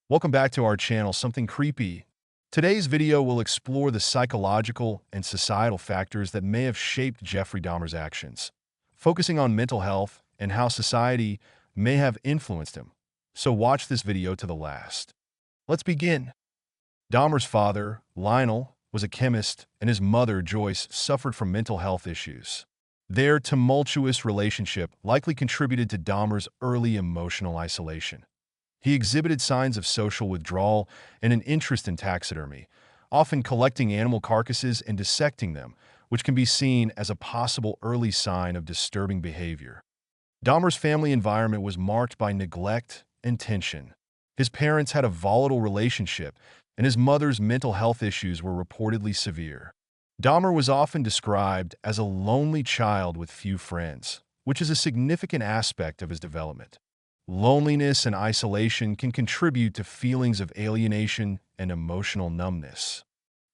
Welcome back to our channel, Something Creepy. Today's video will explore the psychological and societal factors that may have shaped Jeffrey Dahmer's actions, focusing on mental health and how society may have influenced him. So watch this video to the last. Let's begin. Dahmer's father, Lionel, was a chemist, and his mother, Joyce, suffered from mental health issues. Their tumultuous relationship likely contributed to Dahmer's early emotional isolation. He exhibited signs of social withdrawal and an interest in taxidermy, often collecting animal carcasses and dissecting them, which can be seen as a possible early sign of disturbing behavior. Dahmer's family environment was marked by neglect and tension. His parents had a volatile relationship, and his mother's mental health issues were reportedly severe. Dahmer was often described as a lonely child with few friends, which is a significant aspect of his development. Loneliness and isolation can contribute to feelings of alienation and emotional numbness.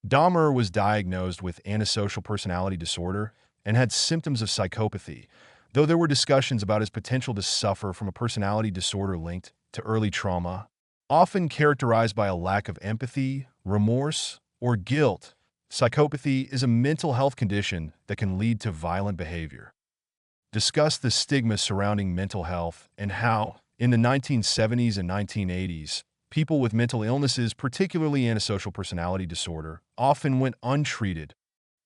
Dahmer was diagnosed with antisocial personality disorder and had symptoms of psychopathy, though there were discussions about his potential to suffer from a personality disorder linked to early trauma. Often characterized by a lack of empathy, remorse, or guilt, psychopathy is a mental health condition that can lead to violent behavior. Discuss the stigma surrounding mental health and how, in the 1970s and 1980s, people with mental illnesses, particularly antisocial personality disorder, often went untreated.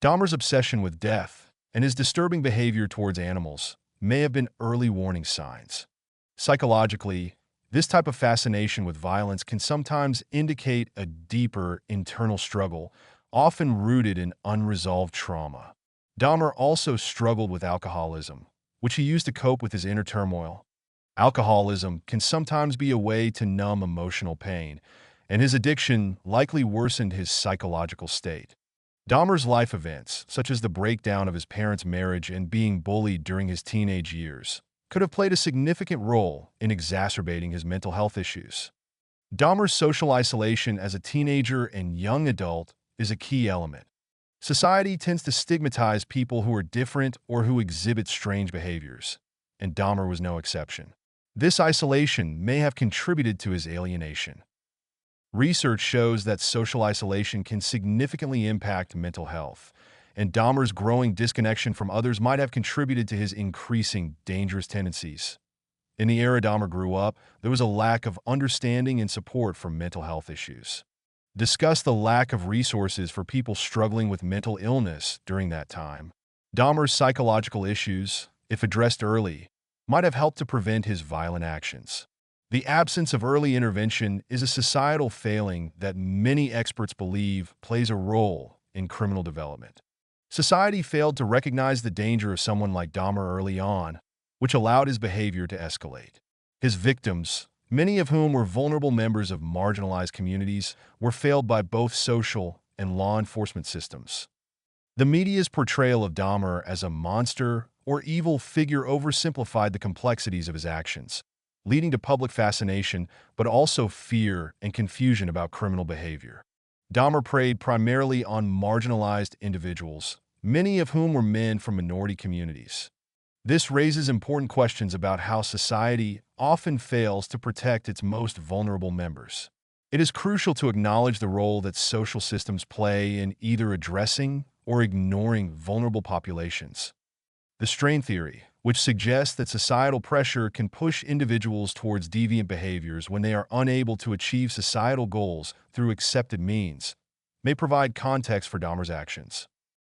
Dahmer's obsession with death and his disturbing behavior towards animals may have been early warning signs. Psychologically, this type of fascination with violence can sometimes indicate a deeper internal struggle, often rooted in unresolved trauma. Dahmer also struggled with alcoholism, which he used to cope with his inner turmoil. Alcoholism can sometimes be a way to numb emotional pain, and his addiction likely worsened his psychological state. Dahmer's life events, such as the breakdown of his parents' marriage and being bullied during his teenage years, could have played a significant role in exacerbating his mental health issues. Dahmer's social isolation as a teenager and young adult is a key element. Society tends to stigmatize people who are different or who exhibit strange behaviors, and Dahmer was no exception. This isolation may have contributed to his alienation. Research shows that social isolation can significantly impact mental health, and Dahmer's growing disconnection from others might have contributed to his increasing dangerous tendencies. In the era Dahmer grew up, there was a lack of understanding and support for mental health issues. Discuss the lack of resources for people struggling with mental illness during that time. Dahmer's psychological issues, if addressed early, might have helped to prevent his violent actions. The absence of early intervention is a societal failing that many experts believe plays a role in criminal development. Society failed to recognize the danger of someone like Dahmer early on, which allowed his behavior to escalate. His victims, many of whom were vulnerable members of marginalized communities, were failed by both social and law enforcement systems. The media's portrayal of Dahmer as a monster or evil figure oversimplified the complexities of his actions, leading to public fascination but also fear and confusion about criminal behavior. Dahmer preyed primarily on marginalized individuals, many of whom were men from minority communities. This raises important questions about how society often fails to protect its most vulnerable members. It is crucial to acknowledge the role that social systems play in either addressing or ignoring vulnerable populations. The strain theory, which suggests that societal pressure can push individuals towards deviant behaviors when they are unable to achieve societal goals through accepted means, may provide context for Dahmer's actions.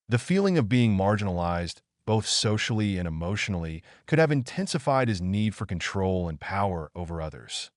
The feeling of being marginalized, both socially and emotionally, could have intensified his need for control and power over others.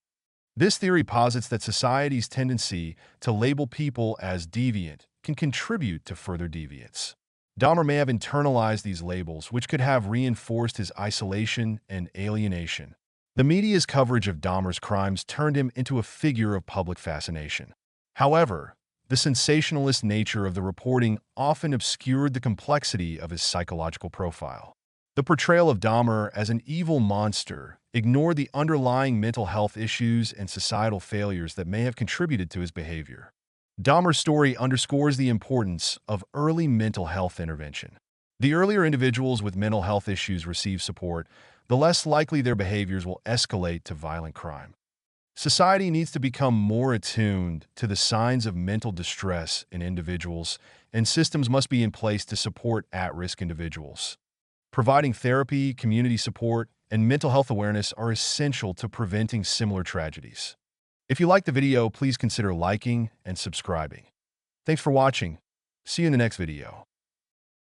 This theory posits that society's tendency to label people as deviant can contribute to further deviance. Dahmer may have internalized these labels, which could have reinforced his isolation and alienation. The media's coverage of Dahmer's crimes turned him into a figure of public fascination. However, the sensationalist nature of the reporting often obscured the complexity of his psychological profile. The portrayal of Dahmer as an evil monster ignored the underlying mental health issues and societal failures that may have contributed to his behavior. Dahmer's story underscores the importance of early mental health intervention. The earlier individuals with mental health issues receive support, the less likely their behaviors will escalate to violent crime. Society needs to become more attuned to the signs of mental distress in individuals, and systems must be in place to support at-risk individuals. Providing therapy, community support, and mental health awareness are essential to preventing similar tragedies. If you liked the video, please consider liking and subscribing. Thanks for watching. See you in the next video.